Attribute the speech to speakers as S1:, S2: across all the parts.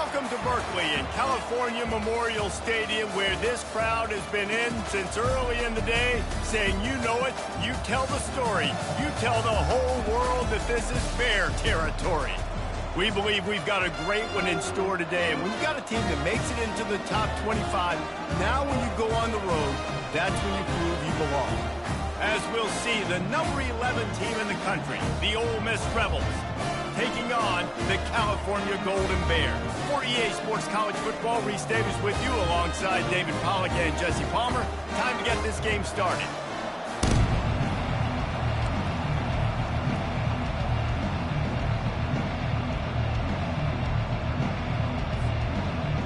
S1: Welcome to Berkeley and California Memorial Stadium, where this crowd has been in since early in the day, saying, you know it, you tell the story, you tell the whole world that this is Bear territory. We believe we've got a great one in store today, and we've got a team that makes it into the top 25. Now when you go on the road, that's when you prove you belong. As we'll see, the number 11 team in the country, the Ole Miss Rebels, taking on the California Golden Bears. For EA Sports College Football, Reese Davis with you alongside David Pollack and Jesse Palmer. Time to get this game started.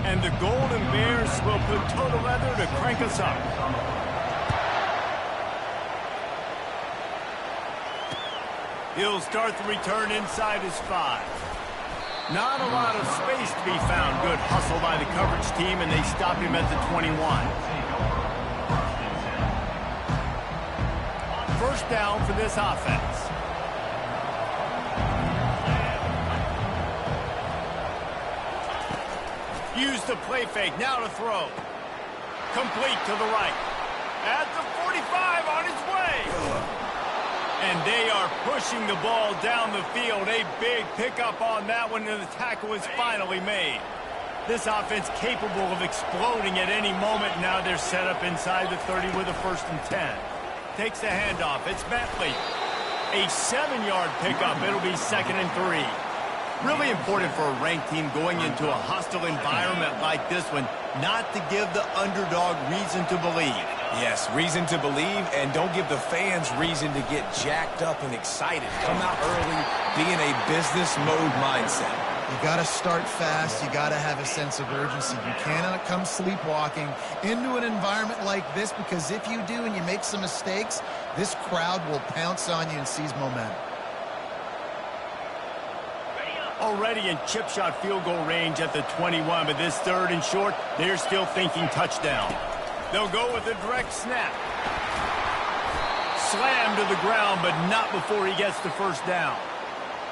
S1: And the Golden Bears will put total leather to crank us up. He'll start the return inside his 5. Not a lot of space to be found. Good hustle by the coverage team, and they stop him at the 21. First down for this offense. Use the play fake, now to throw. Complete to the right. At the 45, on his way. And they are pushing the ball down the field. A big pickup on that one, and the tackle is finally made. This offense capable of exploding at any moment. Now they're set up inside the 30 with a 1st and 10. Takes the handoff. It's Bentley. A 7-yard pickup. It'll be 2nd and 3. Really important for a ranked team going into a hostile environment like this one, not to give the underdog reason to believe.
S2: Yes, reason to believe, and don't give the fans reason to get jacked up and excited. Come out early, be in a business mode mindset.
S3: You got to start fast. You got to have a sense of urgency. You cannot come sleepwalking into an environment like this, because if you do and you make some mistakes, this crowd will pounce on you and seize momentum.
S1: Already in chip shot field goal range at the 21, but this 3rd and short, they're still thinking touchdown. They'll go with a direct snap. Slam to the ground, but not before he gets the 1st down.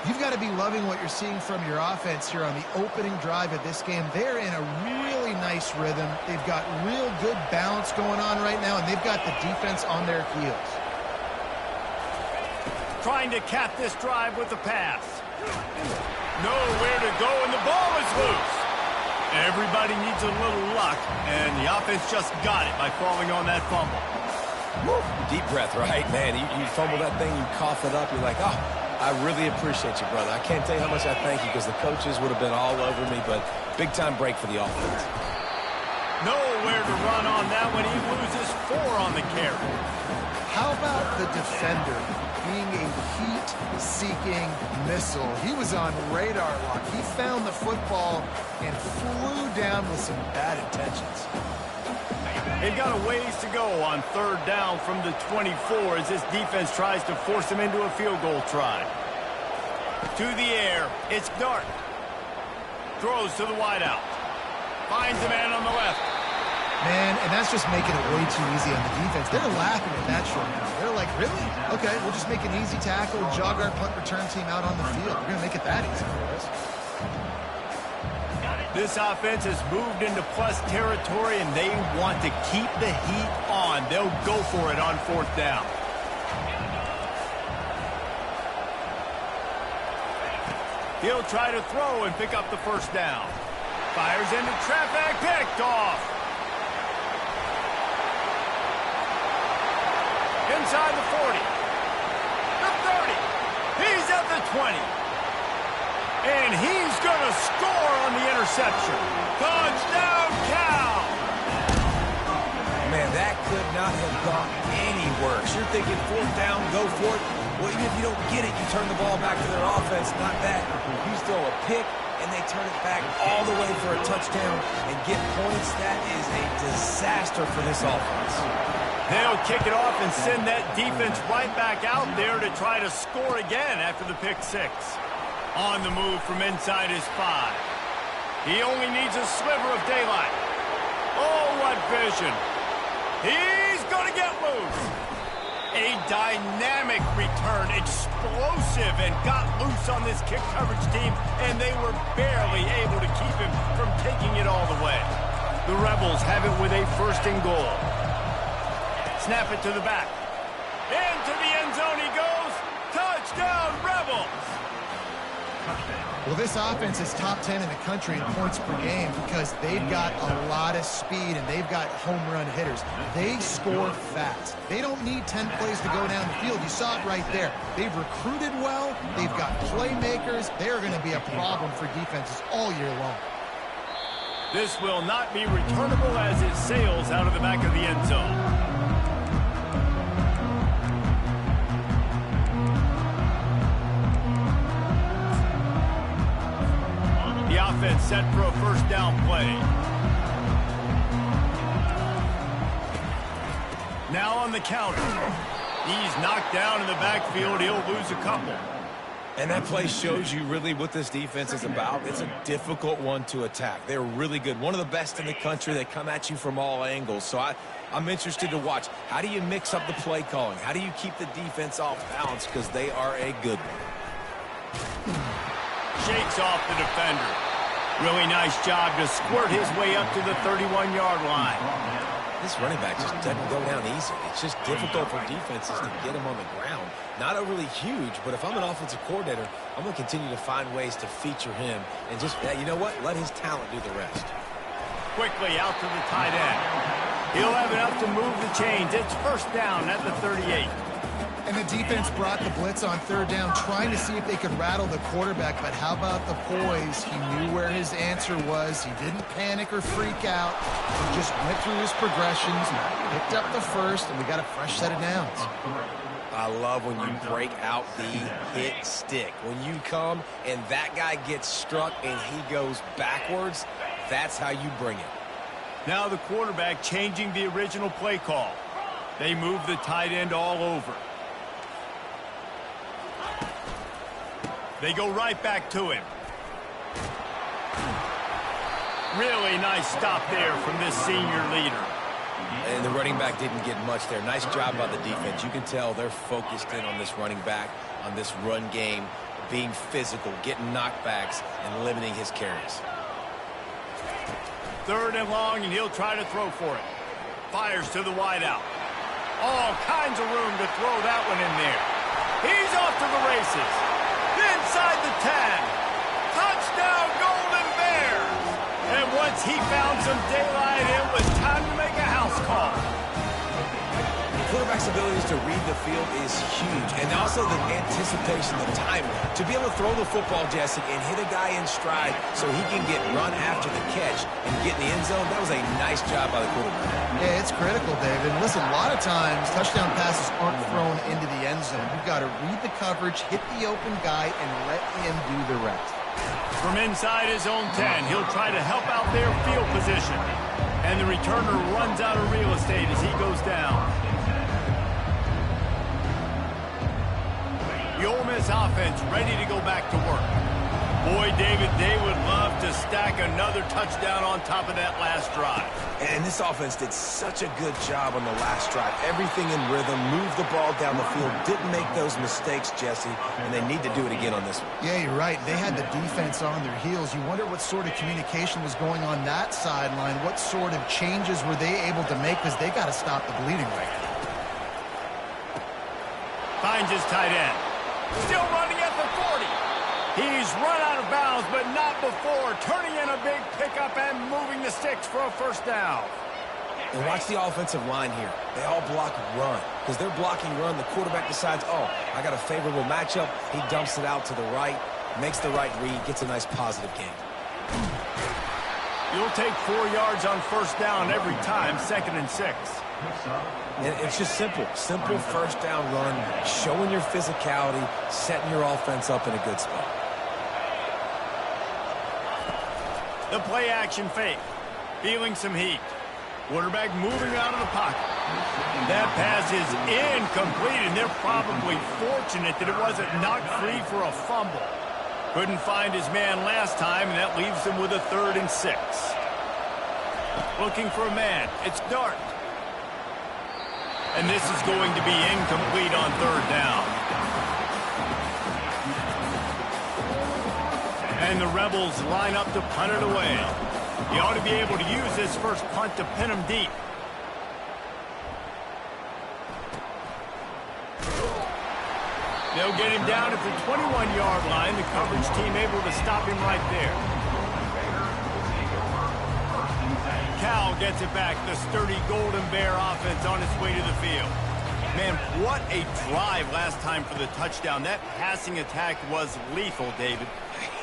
S3: You've got to be loving what you're seeing from your offense here on the opening drive of this game. They're in a really nice rhythm. They've got real good balance going on right now, and they've got the defense on their heels.
S1: Trying to cap this drive with a pass. Nowhere to go, and the ball is loose. Everybody needs a little luck, and the offense just got it by falling on that fumble.
S2: Woo. Deep breath, right? Man, you fumble that thing, you cough it up, you're like, oh, I really appreciate you, brother. I can't tell you how much I thank you, because the coaches would have been all over me, but big-time break for the offense.
S1: Nowhere to run on that one. He loses 4 on the carry.
S3: How about the defender being a heat-seeking missile? He was on radar lock. He found the football and flew down with some bad intentions.
S1: They've got a ways to go on 3rd down from the 24 as this defense tries to force them into a field goal try. To the air, it's Dart. Throws to the wideout. Finds a man on the left.
S3: Man, and that's just making it way too easy on the defense. They're laughing at that short now. They're like, really? Okay, we'll just make an easy tackle, jog our punt return team out on the field. We're going to make it that easy for us.
S1: This offense has moved into plus territory, and they want to keep the heat on. They'll go for it on 4th down. He'll try to throw and pick up the 1st down. Fires into traffic, picked off. Inside the 40. The 30. He's at the 20. And he's going to score on the interception. Touchdown, Cal!
S2: Man, that could not have gone any worse. You're thinking 4th down, go for it. Well, even if you don't get it, you turn the ball back to their offense. Not that. You throw a pick, and they turn it back all the way for a touchdown and get points. That is a disaster for this offense.
S1: They'll kick it off and send that defense right back out there to try to score again after the pick 6. On the move from inside his 5. He only needs a sliver of daylight. Oh, what vision. He's going to get loose. A dynamic return, explosive, and got loose on this kick coverage team, and they were barely able to keep him from taking it all the way. The Rebels have it with a 1st and goal. Snap it to the back. Into the end zone he goes. Touchdown, Rebels!
S3: Well, this offense is top 10 in the country in points per game because they've got a lot of speed and they've got home run hitters. They score fast. They don't need 10 plays to go down the field. You saw it right there. They've recruited well. They've got playmakers. They're going to be a problem for defenses all year long.
S1: This will not be returnable as it sails out of the back of the end zone. The offense set for a 1st down play. Now on the counter. He's knocked down in the backfield. He'll lose a couple.
S2: And that play shows you really what this defense is about. It's a difficult one to attack. They're really good. One of the best in the country. They come at you from all angles. So I'm interested to watch. How do you mix up the play calling? How do you keep the defense off balance? Because they are a good one.
S1: Shakes off the defender. Really nice job to squirt his way up to the 31-yard line.
S2: This running back just doesn't go down easy. It's just difficult for defenses to get him on the ground. Not overly huge, but if I'm an offensive coordinator, I'm going to continue to find ways to feature him and just, you know what, let his talent do the rest.
S1: Quickly out to the tight end. He'll have enough to move the chains. It's 1st down at the 38.
S3: And the defense brought the blitz on 3rd down, trying to see if they could rattle the quarterback. But how about the poise? He knew where his answer was. He didn't panic or freak out. He just went through his progressions, picked up the 1st, and we got a fresh set of downs.
S2: I love when you break out the hit stick. When you come and that guy gets struck and he goes backwards, that's how you bring it.
S1: Now the quarterback changing the original play call. They move the tight end all over. They go right back to him. Really nice stop there from this senior leader.
S2: And the running back didn't get much there. Nice job by the defense. You can tell they're focused in on this running back, on this run game, being physical, getting knockbacks, and limiting his carries.
S1: 3rd and long, and he'll try to throw for it. Fires to the wideout. All kinds of room to throw that one in there. He's off to the races. Inside the 10. Touchdown, Golden Bears. And once he found some daylight, it was time to make a house call.
S2: The quarterback's abilities to read the field is huge. And also the anticipation, the timing. To be able to throw the football, Jesse, and hit a guy in stride so he can get run after the catch and get in the end zone, that was a nice job by the quarterback.
S3: Yeah, it's critical, David. Listen, a lot of times touchdown passes aren't thrown into the end zone. You've got to read the coverage, hit the open guy, and let him do the rest.
S1: From inside his own 10, he'll try to help out their field position. And the returner runs out of real estate as he goes down. The Ole Miss offense ready to go back to work. Boy, David, they would love to stack another touchdown on top of that last drive.
S2: And this offense did such a good job on the last drive. Everything in rhythm, moved the ball down the field, didn't make those mistakes, Jesse, and they need to do it again on this one.
S3: Yeah, you're right. They had the defense on their heels. You wonder what sort of communication was going on that sideline. What sort of changes were they able to make because they got to stop the bleeding right now.
S1: Finds his tight end. Still running at the 40. He's run out of bounds, but not before turning in a big pickup and moving the sticks for a 1st down.
S2: And watch the offensive line here. They all block run. Because they're blocking run, the quarterback decides, oh, I got a favorable matchup. He dumps it out to the right, makes the right read, gets a nice positive gain.
S1: You'll take 4 yards on 1st down every time, 2nd and 6.
S2: And it's just simple. Simple 1st down run, showing your physicality, setting your offense up in a good spot.
S1: The play action fake. Feeling some heat. Quarterback moving out of the pocket. That pass is incomplete, and they're probably fortunate that it wasn't knocked free for a fumble. Couldn't find his man last time, and that leaves him with a 3rd and 6. Looking for a man. It's Dart. And this is going to be incomplete on third down. And the Rebels line up to punt it away. You ought to be able to use this first punt to pin them deep. They'll get him down at the 21-yard line. The coverage team able to stop him right there. Cal gets it back. The sturdy Golden Bear offense on its way to the field. Man, what a drive last time for the touchdown. That passing attack was lethal, David.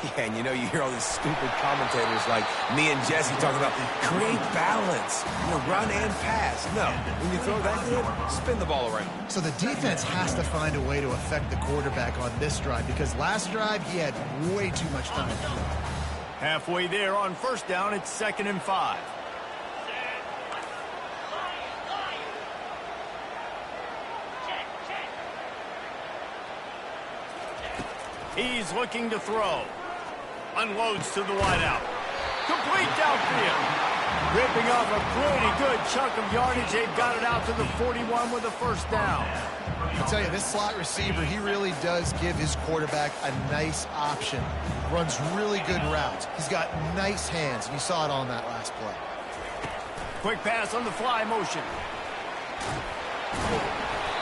S2: Yeah, and you know, you hear all these stupid commentators like me and Jesse talking about create balance, run and pass. No, when you throw that good, spin the ball around.
S3: So the defense has to find a way to affect the quarterback on this drive because last drive he had way too much time.
S1: Halfway there on first down, it's 2nd and 5. He's looking to throw. Unloads to the wideout. Complete downfield. Ripping off a pretty good chunk of yardage. They've got it out to the 41 with a first down.
S3: I tell you, this slot receiver, he really does give his quarterback a nice option. Runs really good routes. He's got nice hands, and you saw it on that last play.
S1: Quick pass on the fly motion.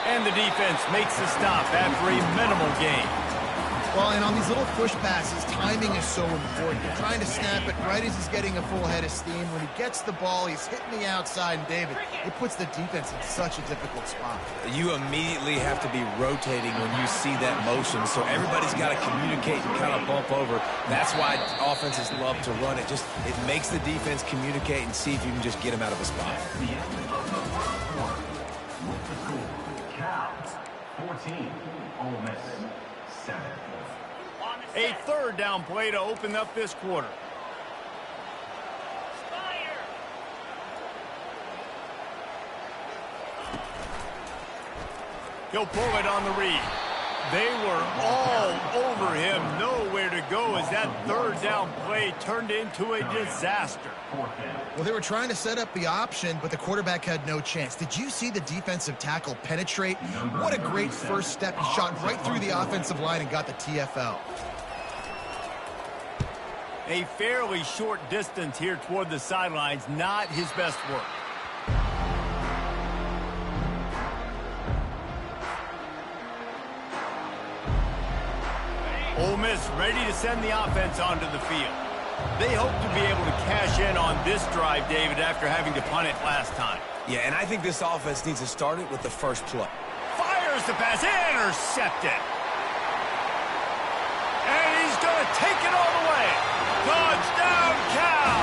S1: And the defense makes the stop after a minimal gain.
S3: Well, and on these little push passes, timing is so important. You're trying to snap it right as he's getting a full head of steam. When he gets the ball, he's hitting the outside, and David, it puts the defense in such a difficult spot.
S2: You immediately have to be rotating when you see that motion, so everybody's got to communicate and kind of bump over. That's why offenses love to run it. It makes the defense communicate and see if you can just get him out of a spot.
S4: 14, Ole Miss 7.
S1: A third down play to open up this quarter. He'll pull it on the read. They were all over him. Nowhere to go as that third down play turned into a disaster.
S3: Well, they were trying to set up the option, but the quarterback had no chance. Did you see the defensive tackle penetrate? What a great first step. He shot right through the offensive line and got the TFL.
S1: A fairly short distance here toward the sidelines. Not his best work. Ole Miss ready to send the offense onto the field. They hope to be able to cash in on this drive, David, after having to punt it last time.
S2: Yeah, and I think this offense needs to start it with the first play.
S1: Fires the pass, intercepted. And he's going to take it all the way. Touchdown, Cal!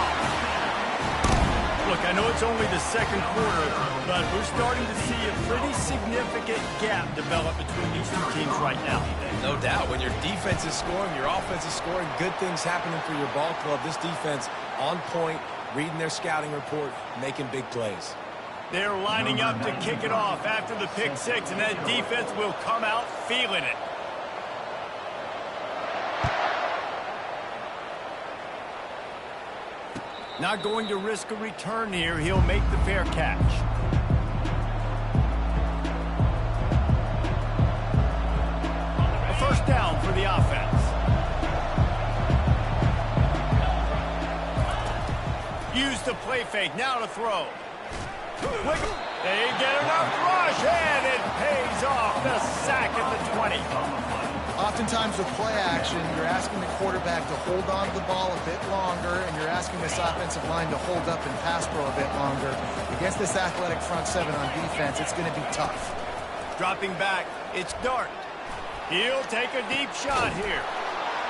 S1: Look, I know it's only the second quarter, but we're starting to see a pretty significant gap develop between these two teams right now.
S2: No doubt. When your defense is scoring, your offense is scoring, good things happening for your ball club. This defense on point, reading their scouting report, making big plays.
S1: They're lining up to kick it off after the pick six, and that defense will come out feeling it. Not going to risk a return here. He'll make the fair catch. A first down for the offense. Use the play fake. Now to throw. They get enough rush, and it pays off. The sack at the 20.
S3: Oftentimes with play action, you're asking the quarterback to hold on to the ball a bit longer, and you're asking this offensive line to hold up and pass pro a bit longer. Against this athletic front seven on defense, it's going to be tough.
S1: Dropping back, it's Dart. He'll take a deep shot here.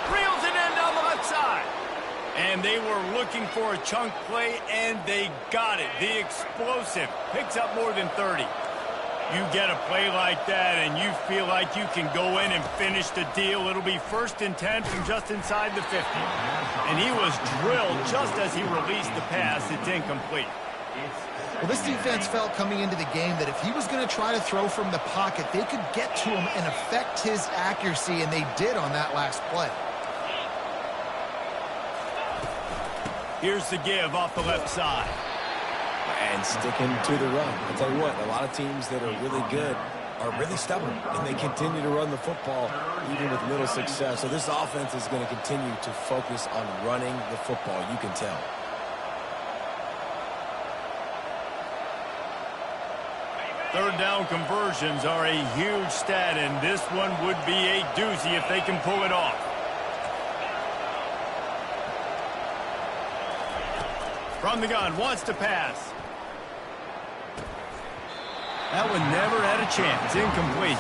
S1: Reels it in down the left side. And they were looking for a chunk play, and they got it. The explosive picks up more than 30. You get a play like that, and you feel like you can go in and finish the deal. It'll be 1st and 10 from just inside the 50. And he was drilled just as he released the pass. It's incomplete.
S3: Well, this defense felt coming into the game that if he was going to try to throw from the pocket, they could get to him and affect his accuracy, and they did on that last play.
S1: Here's the give off the left side.
S2: and sticking to the run. I'll tell you what, a lot of teams that are really good are really stubborn, and they continue to run the football even with little success. So this offense is going to continue to focus on running the football, you can tell.
S1: Third down conversions are a huge stat, and this one would be a doozy if they can pull it off. From the gun, wants to pass. That one never had a chance. Incomplete.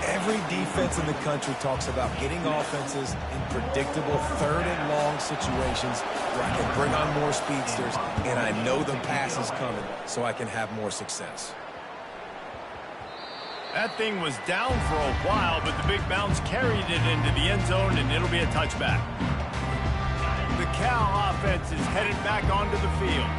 S2: Every defense in the country talks about getting offenses in predictable third and long situations where I can bring on more speedsters, and I know the pass is coming, so I can have more success.
S1: That thing was down for a while, but the big bounce carried it into the end zone, and it'll be a touchback. The Cal offense is headed back onto the field.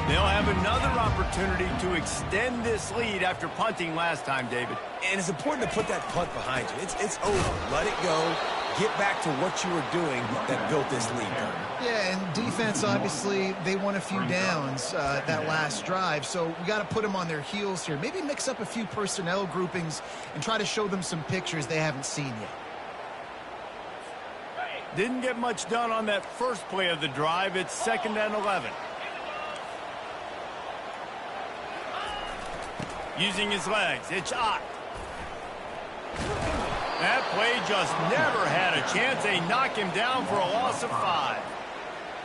S1: They'll have another opportunity to extend this lead after punting last time, David.
S2: And it's important to put that punt behind you. It's over. Let it go. Get back to what you were doing that built this lead.
S3: Yeah, and defense, obviously, they won a few downs that last drive, so we got to put them on their heels here. Maybe mix up a few personnel groupings and try to show them some pictures they haven't seen yet.
S1: Didn't get much done on that first play of the drive. It's 2nd and 11. Using his legs, Ncaa. That play just never had a chance. They knock him down for a loss of 5.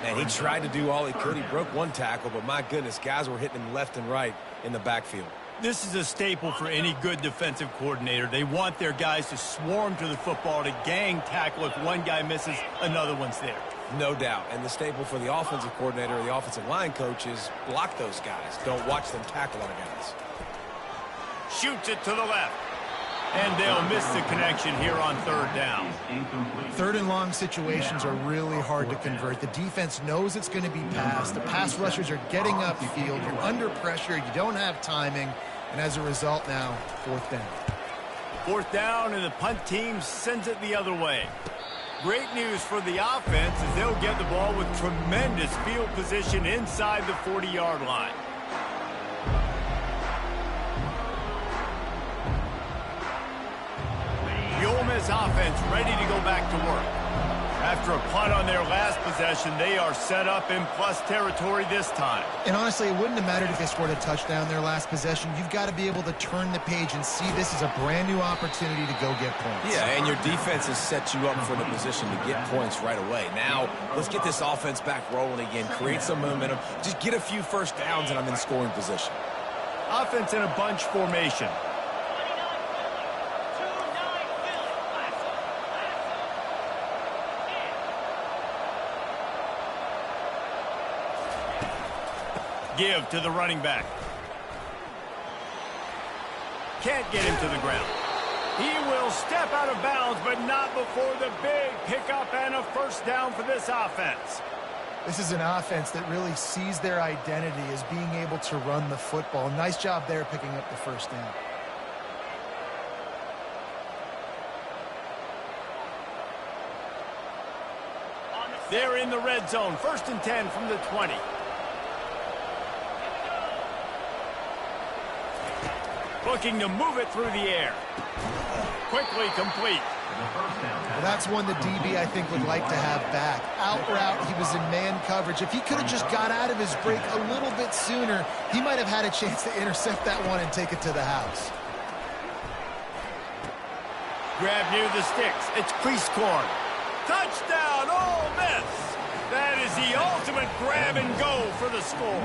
S2: Man, he tried to do all he could. He broke one tackle, but my goodness, guys were hitting him left and right in the backfield.
S1: This is a staple for any good defensive coordinator. They want their guys to swarm to the football, to gang tackle. If one guy misses, another one's there.
S2: No doubt. And the staple for the offensive coordinator or the offensive line coach is block those guys. Don't watch them tackle our guys.
S1: Shoots it to the left. And they'll miss the connection here on 3rd down.
S3: Third and long situations are really hard to convert. The defense knows it's going to be passed. The pass rushers are getting upfield. You're under pressure. You don't have timing. And as a result now, 4th down.
S1: 4th down, and the punt team sends it the other way. Great news for the offense as they'll get the ball with tremendous field position inside the 40-yard line. The Ole Miss offense ready to go back to work. After a punt on their last possession, they are set up in plus territory this time.
S3: And honestly, it wouldn't have mattered if they scored a touchdown their last possession. You've got to be able to turn the page and see this as a brand new opportunity to go get points.
S2: Yeah, and your defense has set you up for the position to get points right away. Now, let's get this offense back rolling again, create some momentum, just get a few first downs, and I'm in scoring position.
S1: Offense in a bunch formation. Give to the running back. Can't get him to the ground. He will step out of bounds, but not before the big pickup and a first down for this offense.
S3: This is an offense that really sees their identity as being able to run the football. Nice job there picking up the first down.
S1: They're in the red zone. 1st and 10 from the 20. Looking to move it through the air. Quickly complete.
S3: Well, that's one the DB, I think, would like to have back. Out route, he was in man coverage. If he could have just got out of his break a little bit sooner, he might have had a chance to intercept that one and take it to the house.
S1: Grab near the sticks. It's crease corn. Touchdown, Ole Miss. That is the ultimate grab and go for the score.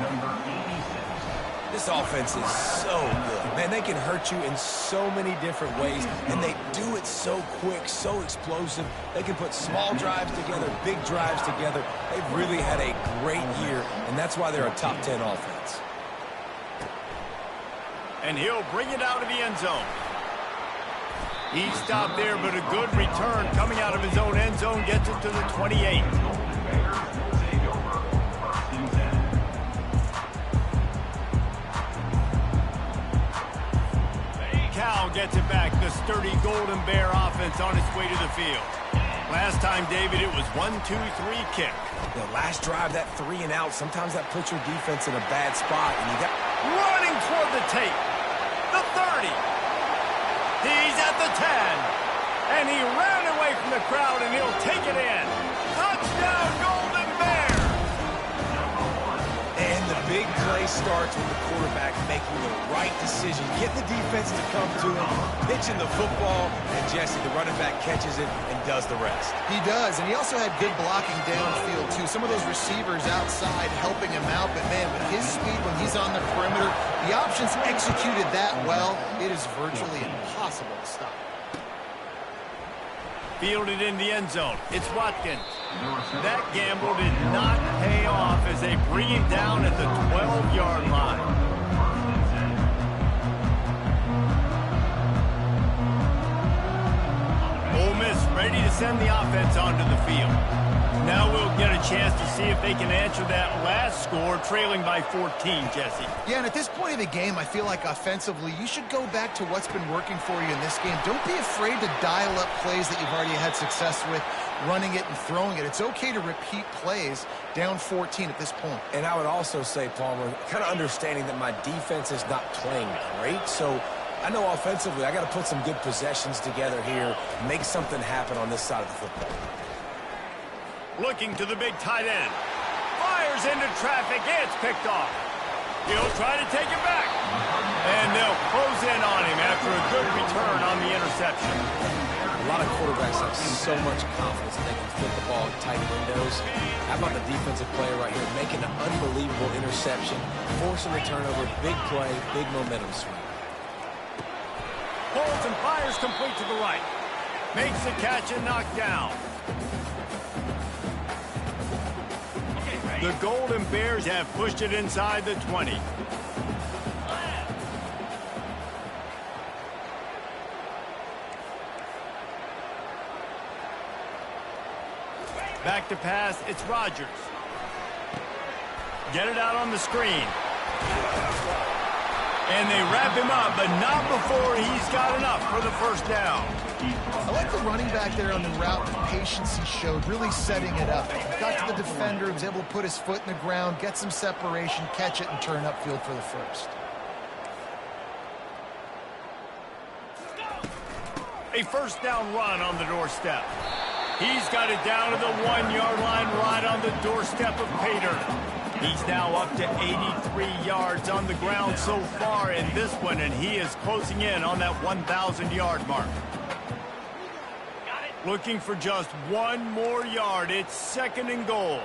S2: This offense is so good. Man, they can hurt you in so many different ways, and they do it so quick, so explosive. They can put small drives together, big drives together. They've really had a great year, and that's why they're a top 10 offense.
S1: And he'll bring it out of the end zone. He stopped there, but a good return coming out of his own end zone gets it to the 28. Cal gets it back. The sturdy Golden Bear offense on its way to the field. Last time, David, it was 1-2-3 kick.
S2: The last drive, that 3 and out, sometimes that puts your defense in a bad spot. And you got
S1: running toward the tape. The 30. He's at the 10. And he ran away from the crowd, and he'll take it in. Touchdown, Golden Bears!
S2: And the big play starts with the quarterback making the right decision, getting the defense to come to him, pitching the football, and Jesse, the running back, catches it and does the rest.
S3: He does, and he also had good blocking downfield, too. Some of those receivers outside helping him out, but, man, with his speed when he's on the perimeter, the options executed that well, it is virtually impossible to stop.
S1: Fielded in the end zone. It's Watkins. That gamble did not pay off as they bring him down at the 12-yard line. Ole Miss ready to send the offense onto the field. Now we'll get a chance to see if they can answer that last score, trailing by 14, Jesse.
S3: Yeah, and at this point of the game, I feel like offensively, you should go back to what's been working for you in this game. Don't be afraid to dial up plays that you've already had success with, running it and throwing it. It's okay to repeat plays down 14 at this point.
S2: And I would also say, Palmer, kind of understanding that my defense is not playing great, so I know offensively I got to put some good possessions together here, make something happen on this side of the football.
S1: Looking to the big tight end. Fires into traffic. It's picked off. He'll try to take it back. And they'll close in on him after a good return on the interception.
S2: A lot of quarterbacks have so much confidence that they can flip the ball in tight windows. How about the defensive player right here making an unbelievable interception, forcing the turnover, big play, big momentum swing.
S1: Pulls and fires complete to the right. Makes the catch and knocked down. The Golden Bears have pushed it inside the 20. Back to pass, it's Rodgers. Get it out on the screen. And they wrap him up, but not before he's got enough for the first down.
S3: I like the running back there on the route, the patience he showed, really setting it up. Got to the defender, he was able to put his foot in the ground, get some separation, catch it, and turn upfield for the first.
S1: A first down run on the doorstep. He's got it down to the 1-yard line right on the doorstep of Pater. He's now up to 83 yards on the ground so far in this one, and he is closing in on that 1,000-yard mark. Looking for just one more yard. It's 2nd and goal.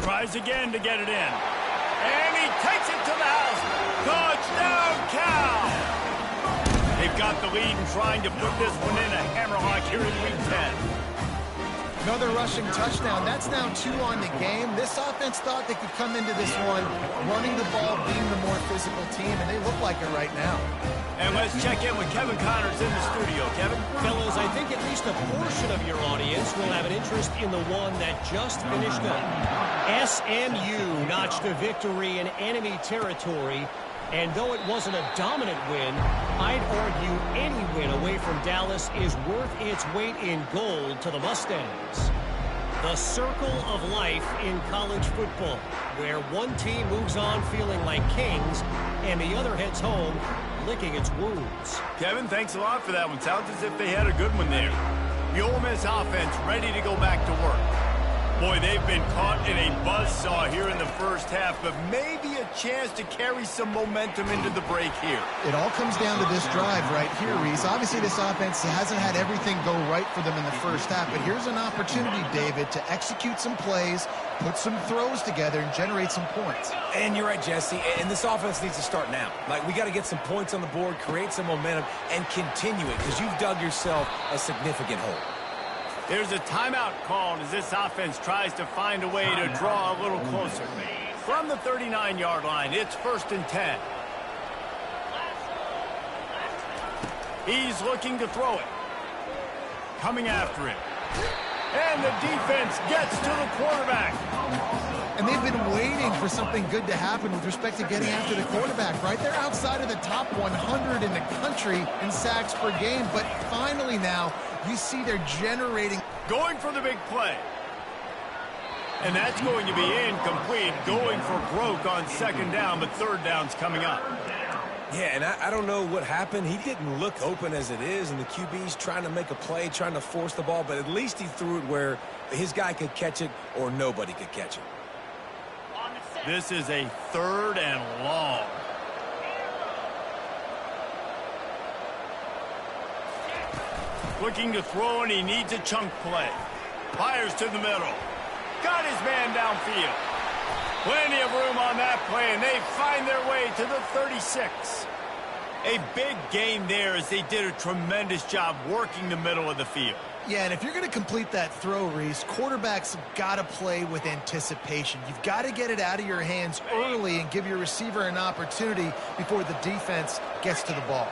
S1: Tries again to get it in. And he takes it to the house. Touchdown, Cal! They've got the lead and trying to put this one in a hammerlock here in Week 10.
S3: Another rushing touchdown. That's now 2 on the game. This offense thought they could come into this one running the ball, being the more physical team, and they look like it right now.
S1: And let's check in with Kevin Connors in the studio. Kevin?
S5: Fellas, I think at least a portion of your audience will have an interest in the one that just finished up. SMU notched a victory in enemy territory, and though it wasn't a dominant win, I'd argue any win away from Dallas is worth its weight in gold to the Mustangs. The circle of life in college football, where one team moves on feeling like kings, and the other heads home licking its wounds.
S1: Kevin, thanks a lot for that one. Sounds as if they had a good one there. The Ole Miss offense ready to go back to work. Boy, they've been caught in a buzzsaw here in the first half, but maybe a chance to carry some momentum into the break here.
S3: It all comes down to this drive right here, Reese. Obviously, this offense hasn't had everything go right for them in the first half, but here's an opportunity, David, to execute some plays, put some throws together, and generate some points.
S2: And you're right, Jesse, and this offense needs to start now. Like, we got to get some points on the board, create some momentum, and continue it, because you've dug yourself a significant hole.
S1: There's a timeout called as this offense tries to find a way to draw a little closer. From the 39-yard line, it's 1st and 10. He's looking to throw it. Coming after it. And the defense gets to the quarterback.
S3: And they've been waiting for something good to happen with respect to getting after the quarterback, right? They're outside of the top 100 in the country in sacks per game, but finally now you see they're generating.
S1: Going for the big play. And that's going to be incomplete, going for broke on second down, but third down's coming up.
S2: Yeah, and I don't know what happened. He didn't look open as it is, and the QB's trying to make a play, trying to force the ball, but at least he threw it where his guy could catch it or nobody could catch it.
S1: This is a 3rd and long. Looking to throw, and he needs a chunk play. Fires to the middle. Got his man downfield. Plenty of room on that play, and they find their way to the 36. A big gain there as they did a tremendous job working the middle of the field.
S3: Yeah, and if you're going to complete that throw, Reese, quarterbacks have got to play with anticipation. You've got to get it out of your hands early and give your receiver an opportunity before the defense gets to the ball.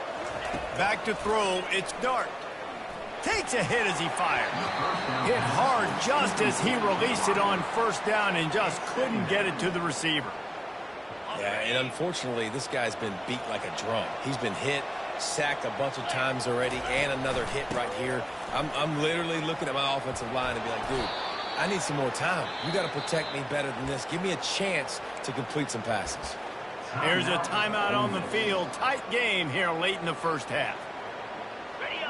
S1: Back to throw, it's Dart. Takes a hit as he fired. Hit hard just as he released it on first down and just couldn't get it to the receiver.
S2: Yeah, and unfortunately, this guy's been beat like a drum. He's been hit, sacked a bunch of times already, and another hit right here. I'm literally looking at my offensive line and be like, dude, I need some more time. You got to protect me better than this. Give me a chance to complete some passes.
S1: Here's a timeout on the field. Tight game here late in the first half.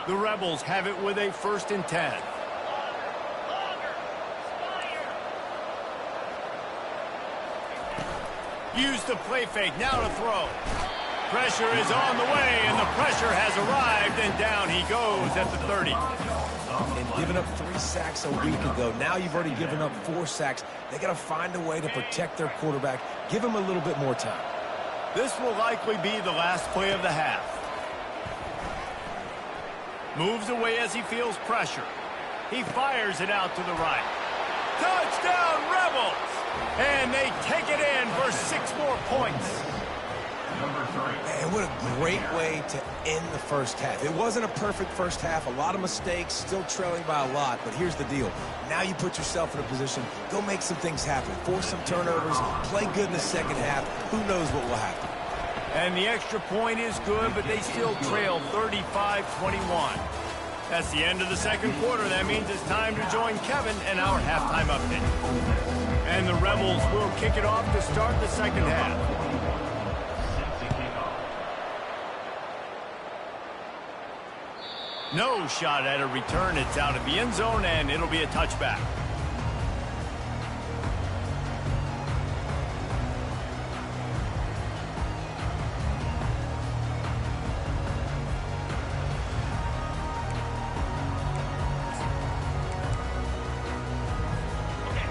S1: The Rebels have it with a 1st and 10. Use the play fake, now to throw. Pressure is on the way, and the pressure has arrived, and down he goes at the 30.
S2: And giving up 3 sacks a week ago, now you've already given up 4 sacks. They got to find a way to protect their quarterback. Give him a little bit more time.
S1: This will likely be the last play of the half. Moves away as he feels pressure. He fires it out to the right. Touchdown, Rebels! And they take it in for 6 more points.
S2: Man, what a great way to end the first half. It wasn't a perfect first half. A lot of mistakes, still trailing by a lot. But here's the deal. Now you put yourself in a position. Go make some things happen. Force some turnovers. Play good in the second half. Who knows what will happen.
S1: And the extra point is good, but they still trail 35-21. That's the end of the second quarter. That means it's time to join Kevin and our halftime update. And the Rebels will kick it off to start the second half. No shot at a return. It's out of the end zone, and it'll be a touchback.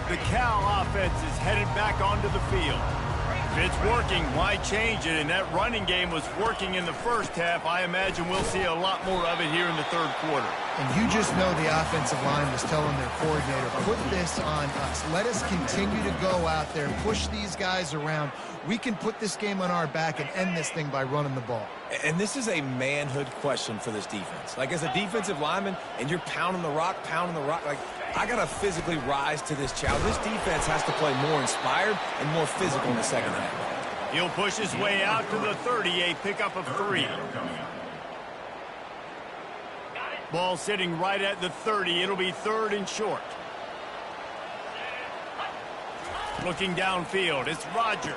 S1: The Cal offense is headed back onto the field. If it's working, why change it? And that running game was working in the first half. I imagine we'll see a lot more of it here in the third quarter.
S3: And you just know the offensive line was telling their coordinator, put this on us. Let us continue to go out there, push these guys around. We can put this game on our back and end this thing by running the ball.
S2: And this is a manhood question for this defense. Like, as a defensive lineman, and you're pounding the rock, like, I got to physically rise to this challenge. This defense has to play more inspired and more physical in the second half.
S1: He'll push his way out to the 30, a pickup of 3. Ball sitting right at the 30. It'll be 3rd and short. Looking downfield, it's Rodgers.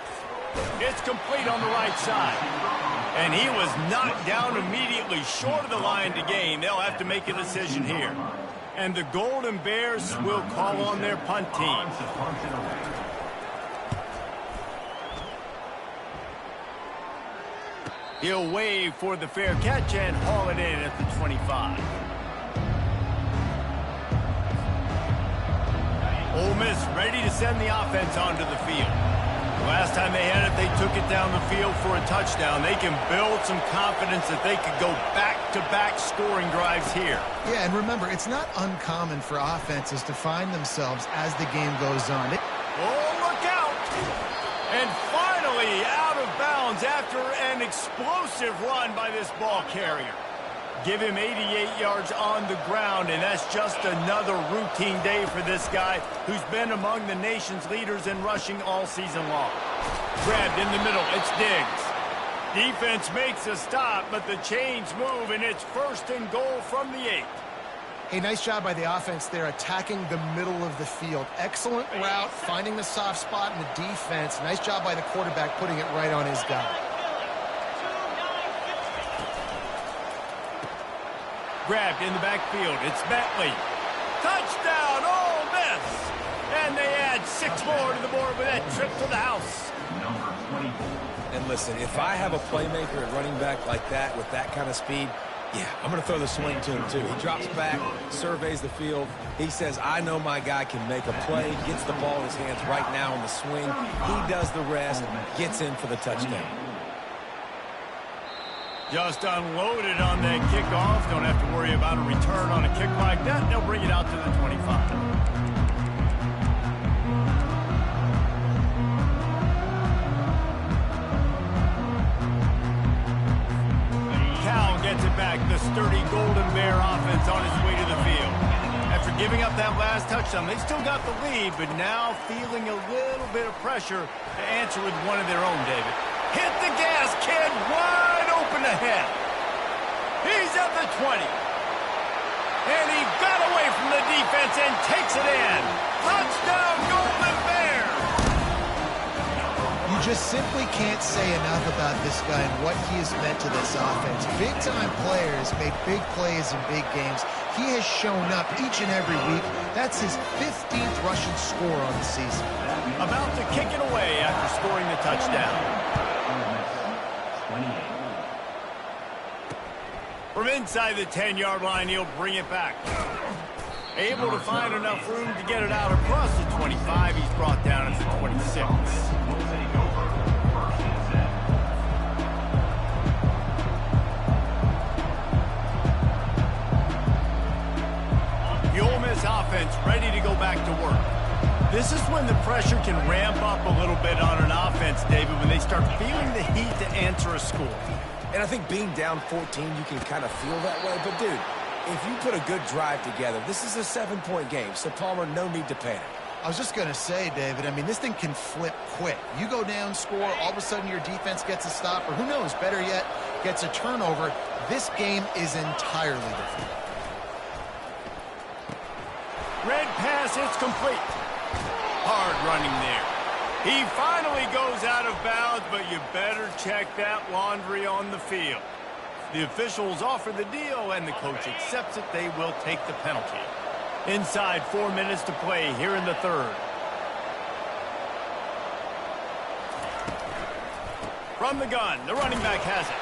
S1: It's complete on the right side. And he was knocked down immediately short of the line to gain. They'll have to make a decision here. And the Golden Bears will call on their punt team. He'll wave for the fair catch and haul it in at the 25. Ole Miss ready to send the offense onto the field. Last time they had it, they took it down the field for a touchdown. They can build some confidence that they could go back-to-back scoring drives here.
S3: Yeah, and remember, it's not uncommon for offenses to find themselves as the game goes on.
S1: Oh, look out! And finally out of bounds after an explosive run by this ball carrier. Give him 88 yards on the ground, and that's just another routine day for this guy who's been among the nation's leaders in rushing all season long. Grabbed in the middle, it's Diggs. Defense makes a stop, but the chains move, and it's 1st and goal from the 8.
S3: Hey, nice job by the offense there, attacking the middle of the field. Excellent route, finding the soft spot in the defense. Nice job by the quarterback putting it right on his guy.
S1: Grabbed in the backfield, it's Bentley. Touchdown, Ole Miss! And they add 6 more to the board with that trip to the house.
S4: Number 24.
S2: And listen, if I have a playmaker at running back like that with that kind of speed, yeah, I'm going to throw the swing to him, too. He drops back, surveys the field. He says, I know my guy can make a play, gets the ball in his hands right now on the swing. He does the rest, gets in for the touchdown.
S1: Just unloaded on that kickoff. Don't have to worry about a return on a kick like that. They'll bring it out to the 25. Gets it back. The sturdy Golden Bear offense on its way to the field. After giving up that last touchdown, they still got the lead, but now feeling a little bit of pressure to answer with one of their own, David. Hit the gas, kid. Wide open ahead. He's at the 20. And he got away from the defense and takes it in. Touchdown, Golden Bear.
S3: You just simply can't say enough about this guy and what he has meant to this offense. Big-time players made big plays in big games. He has shown up each and every week. That's his 15th rushing score on the season.
S1: About to kick it away after scoring the touchdown.
S4: 28.
S1: From inside the 10-yard line, he'll bring it back. Able to find enough room to get it out across the 25. He's brought down at the 26. The Ole Miss offense ready to go back to work. This is when the pressure can ramp up a little bit on an offense, David, when they start feeling the heat to answer a score.
S2: And I think being down 14, you can kind of feel that way. But, dude, if you put a good drive together, this is a 7-point game. So, Palmer, no need to panic.
S3: I was just going to say, David, I mean, this thing can flip quick. You go down, score, all of a sudden your defense gets a stop, or who knows, better yet, gets a turnover. This game is entirely different.
S1: Red pass, it's complete. Hard running there. He finally goes out of bounds, but you better check that laundry on the field. The officials offer the deal, and the coach accepts it. They will take the penalty. Inside 4 minutes to play here in the third. From the gun, the running back has it.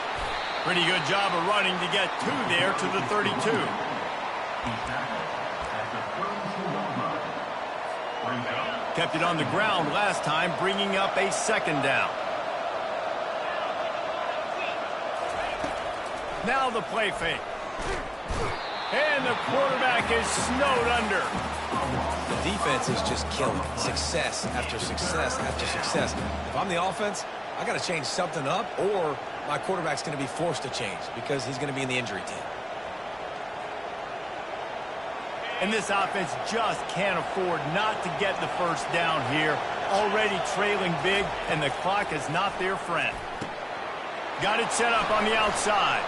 S1: Pretty good job of running to get 2 there to the 32. Kept it on the ground last time, bringing up a 2nd down. Now the play fake. And the quarterback is snowed under.
S2: The defense is just killing it. Success after success after success. If I'm the offense, I got to change something up, or my quarterback's going to be forced to change because he's going to be in the injury team.
S1: And this offense just can't afford not to get the 1st down here. Already trailing big, and the clock is not their friend. Got it set up on the outside.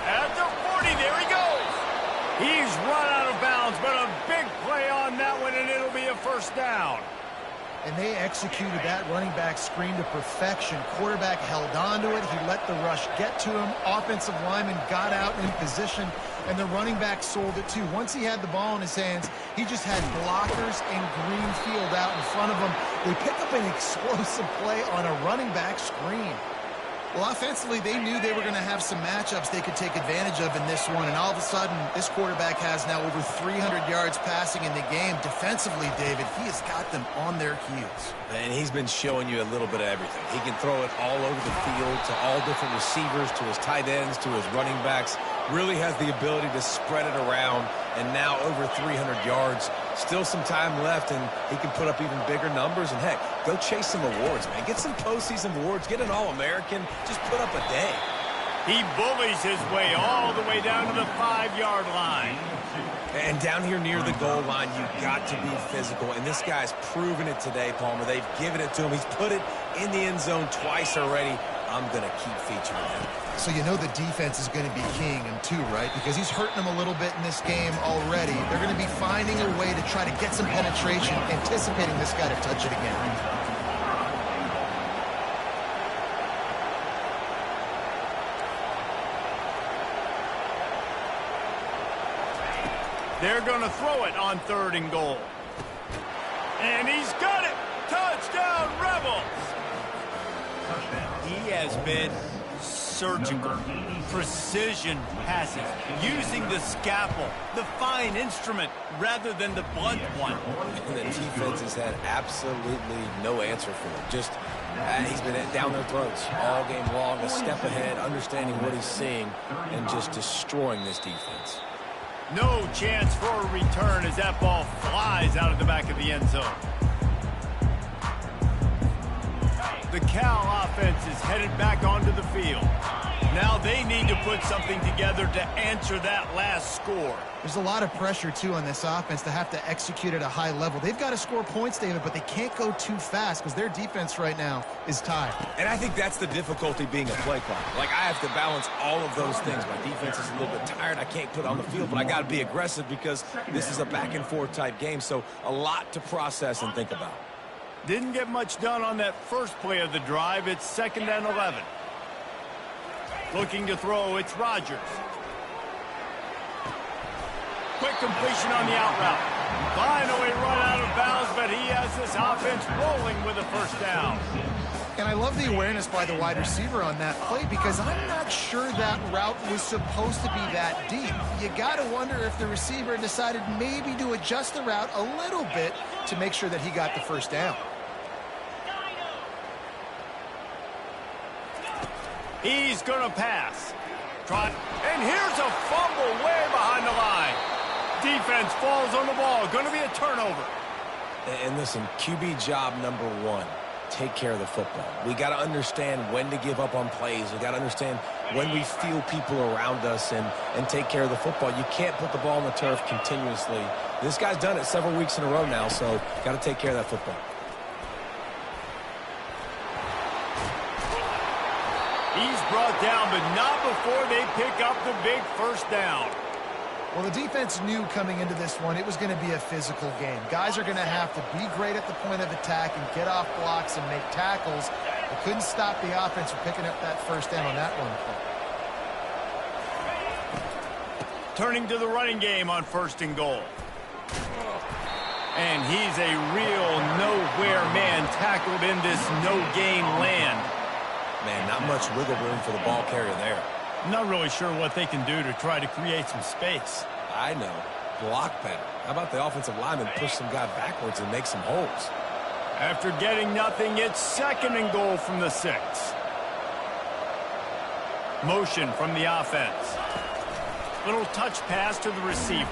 S1: At the 40, there he goes. He's run out of bounds, but a big play on that one, and it'll be a 1st down.
S3: And they executed that running back screen to perfection. Quarterback held on to it. He let the rush get to him. Offensive lineman got out in position, and the running back sold it too. Once he had the ball in his hands, he just had blockers and green field out in front of him. They pick up an explosive play on a running back screen. Well, offensively, they knew they were going to have some matchups they could take advantage of in this one, and all of a sudden, this quarterback has now over 300 yards passing in the game. Defensively, David, he has got them on their heels.
S2: And he's been showing you a little bit of everything. He can throw it all over the field to all different receivers, to his tight ends, to his running backs. Really has the ability to spread it around, and now over 300 yards. Still some time left, and he can put up even bigger numbers. And, heck, go chase some awards, man. Get some postseason awards. Get an All-American. Just put up a day.
S1: He bullies his way all the way down to the 5-yard line.
S2: And down here near the goal line, you've got to be physical. And this guy's proven it today, Palmer. They've given it to him. He's put it in the end zone twice already. I'm going to keep featuring him.
S3: So you know the defense is going to be keying him too, right? Because he's hurting them a little bit in this game already. They're going to be finding a way to try to get some penetration, anticipating this guy to touch it again.
S1: They're going to throw it on 3rd and goal. And he's got it! Touchdown, Rebels! He has been surgical, precision passes, using the scalpel, the fine instrument, rather than the blunt one.
S2: And the defense has had absolutely no answer for him. Just, he's been down their throats all game long, a step ahead, understanding what he's seeing, and just destroying this defense.
S1: No chance for a return as that ball flies out of the back of the end zone. The Cal offense is headed back onto the field. Now they need to put something together to answer that last score.
S3: There's a lot of pressure, too, on this offense to have to execute at a high level. They've got to score points, David, but they can't go too fast because their defense right now is tied.
S2: And I think that's the difficulty being a play caller. Like, I have to balance all of those things. My defense is a little bit tired. I can't put it on the field, but I got to be aggressive because this is a back-and-forth type game, so a lot to process and think about.
S1: Didn't get much done on that first play of the drive. It's 2nd and 11. Looking to throw, it's Rodgers. Quick completion on the out route. Finally run out of bounds, but he has this offense rolling with a first down.
S3: And I love the awareness by the wide receiver on that play because I'm not sure that route was supposed to be that deep. You got to wonder if the receiver decided maybe to adjust the route a little bit to make sure that he got the first down.
S1: He's going to pass. And here's a fumble way behind the line. Defense falls on the ball. Going to be a turnover.
S2: And listen, QB job number 1, take care of the football. We got to understand when to give up on plays. We got to understand when we feel people around us and take care of the football. You can't put the ball on the turf continuously. This guy's done it several weeks in a row now, so got to take care of that football.
S1: He's brought down, but not before they pick up the big first down.
S3: Well, the defense knew coming into this one it was going to be a physical game. Guys are going to have to be great at the point of attack and get off blocks and make tackles. They couldn't stop the offense from picking up that first down on that one play.
S1: Turning to the running game on 1st and goal. And he's a real nowhere man tackled in this no-gain land.
S2: Man, not much wiggle room for the ball carrier there.
S1: Not really sure what they can do to try to create some space.
S2: I know. Block better. How about the offensive lineman push some guy backwards and make some holes?
S1: After getting nothing, it's 2nd and goal from the 6. Motion from the offense. Little touch pass to the receiver.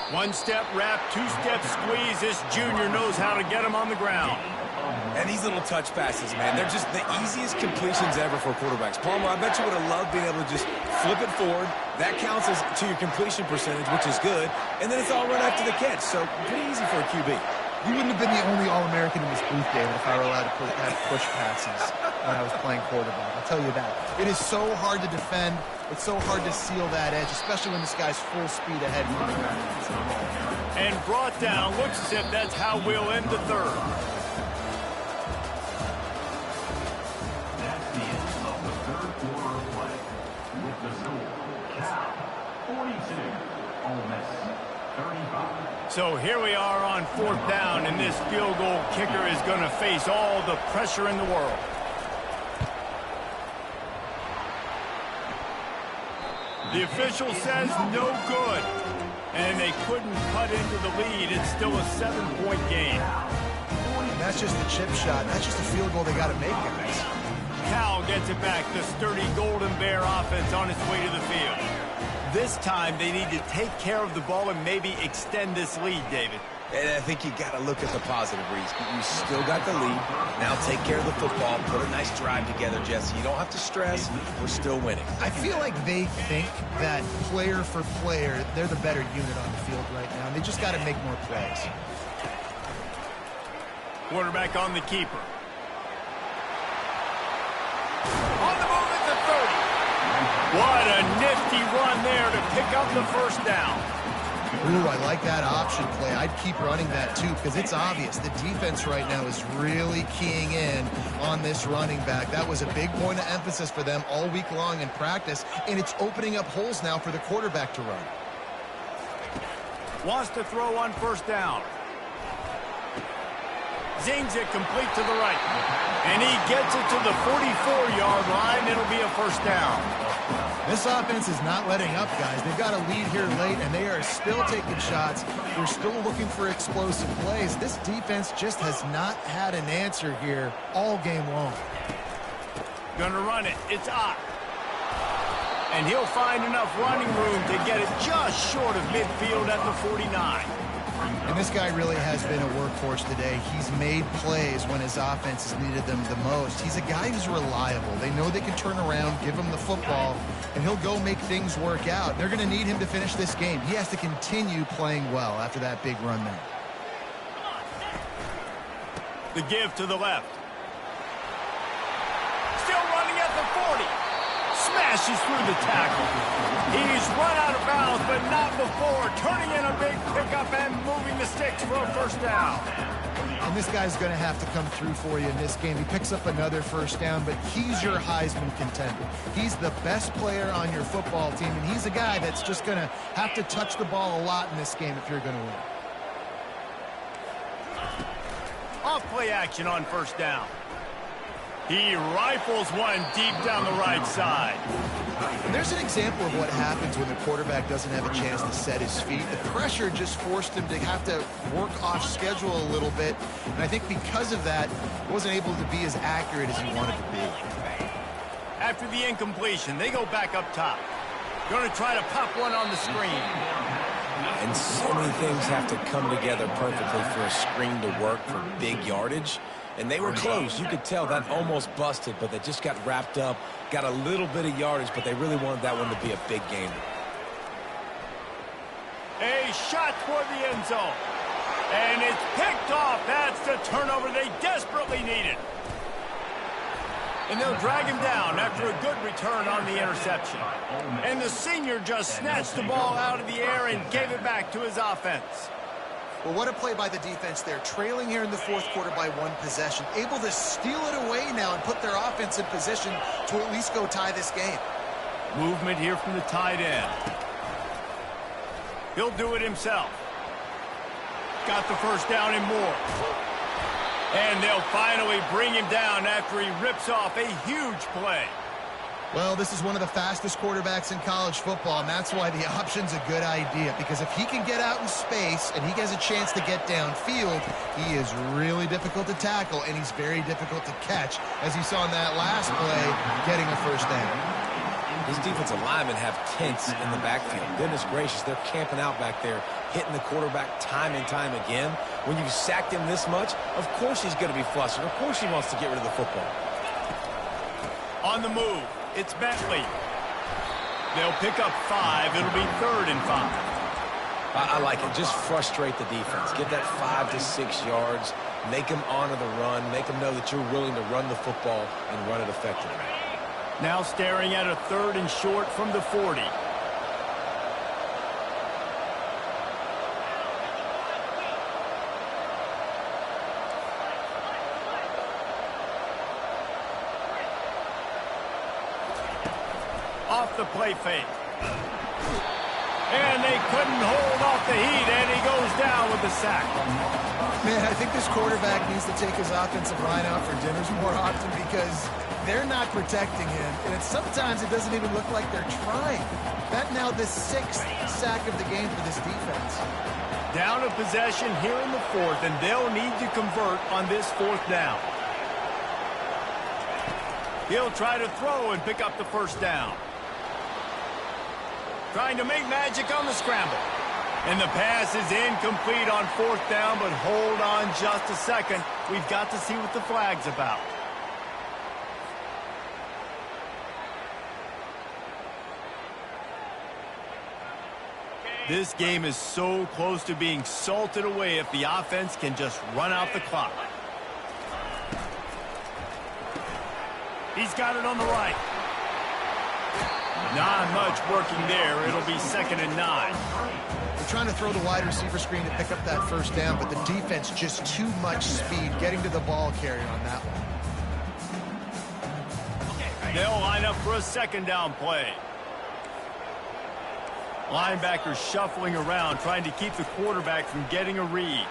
S1: 1-step wrap, 2-step squeeze. This junior knows how to get him on the ground.
S2: And these little touch passes, man, they're just the easiest completions ever for quarterbacks. Palmer, I bet you would have loved being able to just flip it forward. That counts as to your completion percentage, which is good. And then it's all run after the catch, so pretty easy for a QB.
S3: You wouldn't have been the only All-American in this booth, David, if I were allowed to have push passes when I was playing quarterback. I'll tell you that. It is so hard to defend. It's so hard to seal that edge, especially when this guy's full speed ahead from the ground.
S1: And brought down. Looks as if that's how we'll end the 3rd.
S4: That's the end of the 3rd quarter of play. With the score, Cal 42, Ole Miss 35.
S1: So here we are on 4th down, and this field goal kicker is going to face all the pressure in the world. The official says no good, and they couldn't cut into the lead. It's still a 7-point game.
S3: And that's just the chip shot. That's just a field goal they got to make, guys.
S1: Cal gets it back. The sturdy Golden Bear offense on its way to the field. This time, they need to take care of the ball and maybe extend this lead, David.
S2: And I think you got to look at the positive, Reese. You still got the lead. Now take care of the football. Put a nice drive together, Jesse. You don't have to stress. We're still winning.
S3: I feel like they think that player for player, they're the better unit on the field right now, and they just got to make more plays.
S1: Quarterback on the keeper. On the move at the 30. What a nifty run there to pick up the first down.
S3: Ooh, I like that option play. I'd keep running that too because it's obvious the defense right now is really keying in on this running back. That was a big point of emphasis for them all week long in practice, and it's opening up holes now for the quarterback to run.
S1: Wants to throw on first down. Zings it complete to the right. And he gets it to the 44-yard line. It'll be a first down.
S3: This offense is not letting up, guys. They've got a lead here late, and they are still taking shots. They're still looking for explosive plays. This defense just has not had an answer here all game long.
S1: Gonna run it. It's Ncaa. And he'll find enough running room to get it just short of midfield at the 49.
S3: And this guy really has been a workhorse today. He's made plays when his offense has needed them the most. He's a guy who's reliable. They know they can turn around, give him the football, and he'll go make things work out. They're going to need him to finish this game. He has to continue playing well after that big run there.
S1: The give to the left. Still running at the 40. Smashes through the tackle. He's run out of bounds, but not before. Turning in a big pickup and moving the sticks for a first down.
S3: And this guy's going to have to come through for you in this game. He picks up another first down, but he's your Heisman contender. He's the best player on your football team, and he's a guy that's just going to have to touch the ball a lot in this game if you're going to win.
S1: Off play action on first down. He rifles one deep down the right side.
S3: And there's an example of what happens when the quarterback doesn't have a chance to set his feet. The pressure just forced him to have to work off schedule a little bit. And I think because of that, he wasn't able to be as accurate as he wanted to be.
S1: After the incompletion, they go back up top. Going to try to pop one on the screen.
S2: And so many things have to come together perfectly for a screen to work for big yardage. And they were close. You could tell that almost busted, but they just got wrapped up, got a little bit of yardage, but they really wanted that one to be a big game.
S1: A shot toward the end zone. And it's picked off. That's the turnover they desperately needed. And they'll drag him down after a good return on the interception. And the senior just snatched the ball out of the air and gave it back to his offense.
S3: Well, what a play by the defense there. Trailing here in the fourth quarter by one possession. Able to steal it away now and put their offense in position to at least go tie this game.
S1: Movement here from the tight end. He'll do it himself. Got the first down and more. And they'll finally bring him down after he rips off a huge play.
S3: Well, this is one of the fastest quarterbacks in college football, and that's why the option's a good idea, because if he can get out in space and he has a chance to get downfield, he is really difficult to tackle, and he's very difficult to catch, as you saw in that last play, getting a first down.
S2: These defensive linemen have tents in the backfield. Goodness gracious, they're camping out back there, hitting the quarterback time and time again. When you've sacked him this much, of course he's going to be flustered. Of course he wants to get rid of the football.
S1: On the move. It's Bentley. They'll pick up 5. It'll be 3rd and 5.
S2: I like it. Just frustrate the defense. Get that 5 to 6 yards. Make them honor the run. Make them know that you're willing to run the football and run it effectively.
S1: Now staring at a 3rd and short from the 40. Off the play fake. And they couldn't hold off the heat, and he goes down with the sack.
S3: Man, I think this quarterback needs to take his offensive line out for dinners more often because they're not protecting him. And sometimes it doesn't even look like they're trying. That now the 6th sack of the game for this defense.
S1: Down a possession here in the 4th, and they'll need to convert on this 4th down. He'll try to throw and pick up the first down. Trying to make magic on the scramble. And the pass is incomplete on 4th down, but hold on just a second. We've got to see what the flag's about. This game is so close to being salted away if the offense can just run out the clock. He's got it on the right. Not much working there. It'll be 2nd and 9.
S3: They're trying to throw the wide receiver screen to pick up that 1st down, but the defense just too much speed getting to the ball carrier on that one.
S1: They'll line up for a 2nd down play. Linebacker shuffling around, trying to keep the quarterback from getting a read.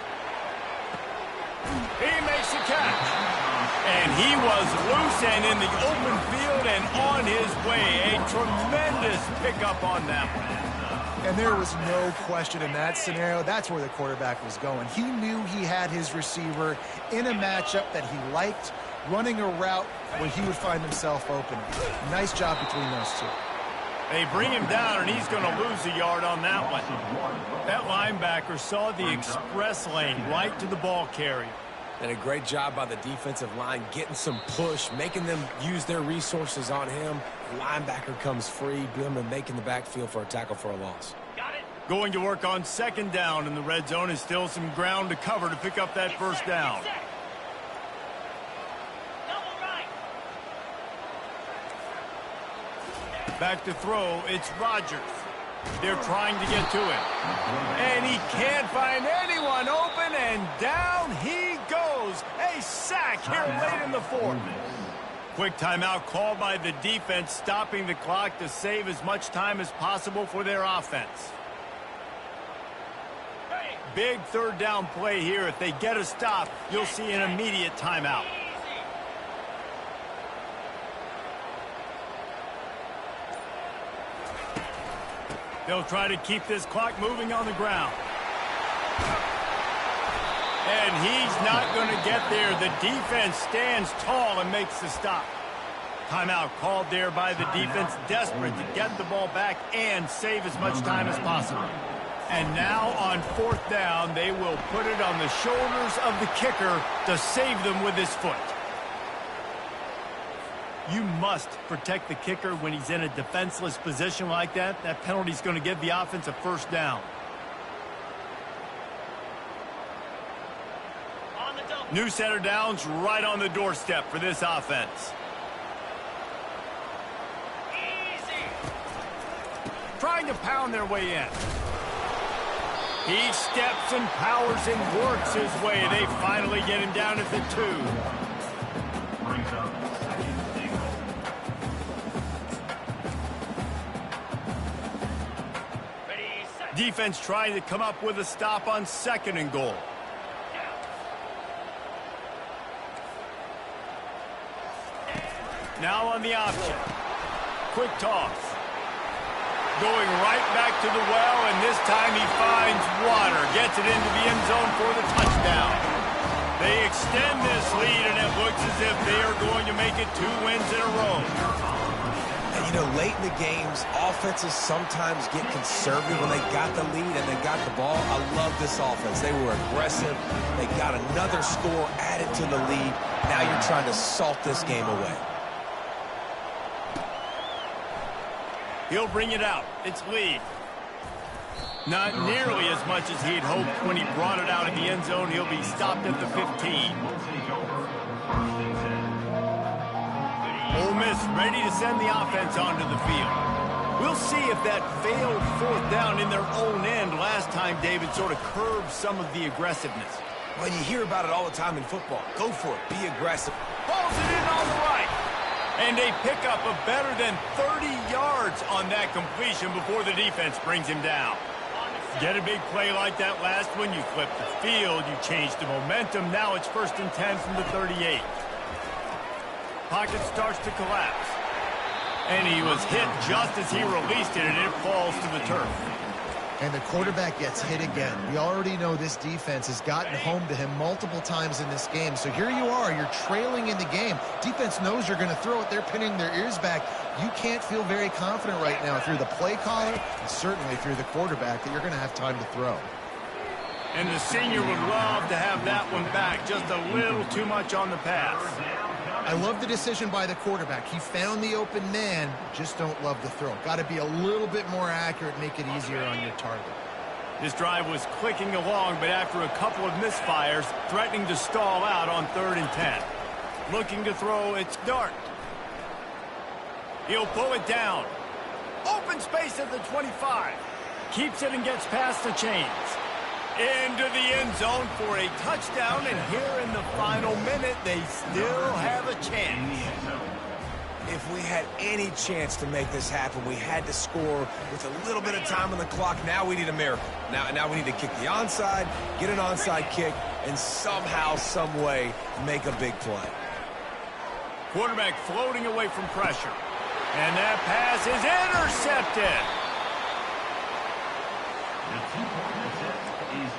S1: He makes the catch. And he was loose and in the open field and on his way. A tremendous pickup on that one.
S3: And there was no question in that scenario. That's where the quarterback was going. He knew he had his receiver in a matchup that he liked, running a route where he would find himself open. Nice job between those two.
S1: They bring him down, and he's going to lose a yard on that one. That linebacker saw the express lane right to the ball carrier.
S2: And a great job by the defensive line getting some push, making them use their resources on him. The linebacker comes free, making the backfield for a tackle for a loss.
S5: Got it.
S1: Going to work on 2nd down in the red zone is still some ground to cover to pick up that 1st down. Back to throw, it's Rodgers. They're trying to get to him. And he can't find anyone open, and down he goes. A sack here late in the 4th. Quick timeout called by the defense, stopping the clock to save as much time as possible for their offense. Big 3rd down play here. If they get a stop, you'll see an immediate timeout. They'll try to keep this clock moving on the ground. And he's not going to get there. The defense stands tall and makes the stop. Timeout called there by the defense, desperate to get the ball back and save as much time as possible. And now on 4th down, they will put it on the shoulders of the kicker to save them with his foot. You must protect the kicker when he's in a defenseless position like that. That penalty is going to give the offense a 1st down. New set of downs right on the doorstep for this offense. Easy. Trying to pound their way in. He steps and powers and works his way. They finally get him down at the 2. Defense trying to come up with a stop on 2nd and goal. Now on the option. Quick toss. Going right back to the well, and this time he finds water. Gets it into the end zone for the touchdown. They extend this lead, and it looks as if they are going to make it 2 wins in a row.
S2: And, you know, late in the games, offenses sometimes get conservative when they got the lead and they got the ball. I love this offense. They were aggressive. They got another score added to the lead. Now you're trying to salt this game away.
S1: He'll bring it out. It's Lee. Not nearly as much as he'd hoped when he brought it out in the end zone. He'll be stopped at the 15. Ole Miss ready to send the offense onto the field. We'll see if that failed 4th down in their own end last time, David, sort of curbed some of the aggressiveness.
S2: Well, you hear about it all the time in football. Go for it. Be aggressive.
S1: Pulls it in on the right. And a pickup of better than 30 yards on that completion before the defense brings him down. Get a big play like that last one, you flip the field, you change the momentum. Now it's 1st and 10 from the 38. Pocket starts to collapse. And he was hit just as he released it, and it falls to the turf.
S3: And the quarterback gets hit again. We already know this defense has gotten home to him multiple times in this game. So here you are, you're trailing in the game. Defense knows you're going to throw it. They're pinning their ears back. You can't feel very confident right now through the play caller and certainly through the quarterback that you're going to have time to throw.
S1: And the senior would love to have that one back. Just a little too much on the pass.
S3: I love the decision by the quarterback. He found the open man, just don't love the throw. Got to be a little bit more accurate, make it easier on your target.
S1: This drive was clicking along, but after a couple of misfires, threatening to stall out on 3rd and 10. Looking to throw, it's Dart. He'll pull it down. Open space at the 25. Keeps it and gets past the chains. Into the end zone for a touchdown, and here in the final minute, they still have a chance.
S2: If we had any chance to make this happen, we had to score with a little bit of time on the clock. Now we need a miracle. Now we need to kick the onside, get an onside kick, and somehow, some way, make a big play.
S1: Quarterback floating away from pressure. And that pass is intercepted.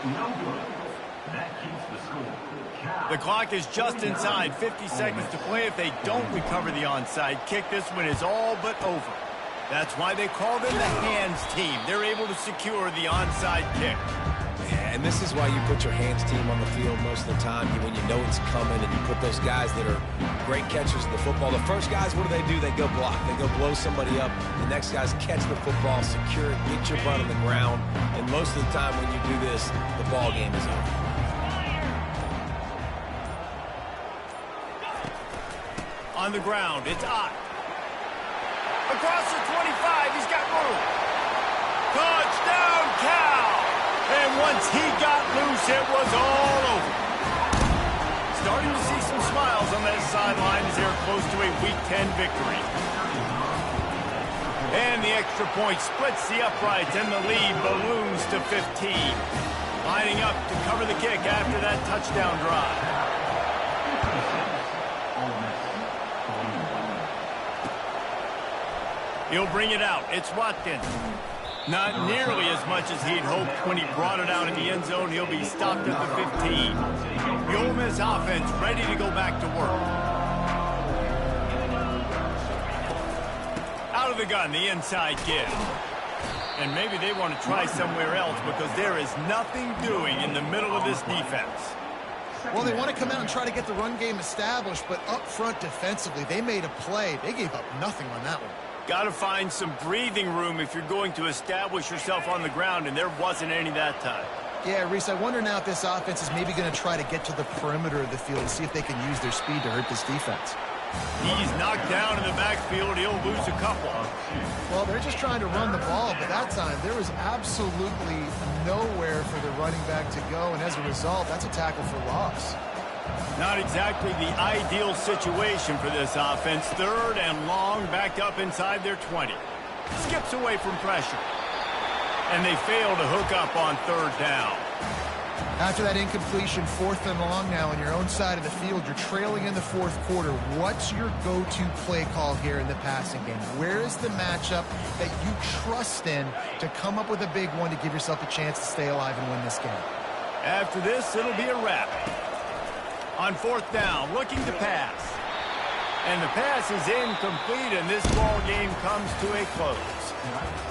S4: No good. That keeps the score.
S1: The clock is just inside 50 seconds to play. If they don't recover the onside kick, this one is all but over. That's why they call them the hands team. They're able to secure the onside kick.
S2: Yeah, and this is why you put your hands team on the field most of the time when you know it's coming, and you put those guys that are great catchers of the football. The first guys, what do? They go block. They go blow somebody up. The next guys catch the football, secure it, get your butt on the ground. And most of the time when you do this, the ball game is over.
S1: On the ground, it's Ott. Across the 25, he's got room. Touchdown, Cal! And once he got loose, it was all over. Starting to see some smiles on that sideline as they're close to a Week 10 victory. And the extra point splits the uprights, and the lead balloons to 15. Lining up to cover the kick after that touchdown drive. He'll bring it out. It's Watkins. Not nearly as much as he'd hoped when he brought it out in the end zone. He'll be stopped at the 15. The Ole Miss offense ready to go back to work. Out of the gun, the inside give. And maybe they want to try somewhere else because there is nothing doing in the middle of this defense.
S3: Well, they want to come out and try to get the run game established, but up front defensively, they made a play. They gave up nothing on that one.
S1: Got to find some breathing room if you're going to establish yourself on the ground, and there wasn't any that time.
S3: Yeah, Reese, I wonder now if this offense is maybe going to try to get to the perimeter of the field and see if they can use their speed to hurt this defense.
S1: He's knocked down in the backfield. He'll lose a couple.
S3: Well, they're just trying to run the ball, but that time there was absolutely nowhere for the running back to go, and as a result, that's a tackle for loss.
S1: Not exactly the ideal situation for this offense. 3rd and long, back up inside their 20. Skips away from pressure. And they fail to hook up on 3rd down.
S3: After that incompletion, 4th and long now on your own side of the field, you're trailing in the 4th quarter. What's your go-to play call here in the passing game? Where is the matchup that you trust in to come up with a big one to give yourself a chance to stay alive and win this game?
S1: After this, it'll be a wrap. On 4th down, looking to pass. And the pass is incomplete, and this ball game comes to a close.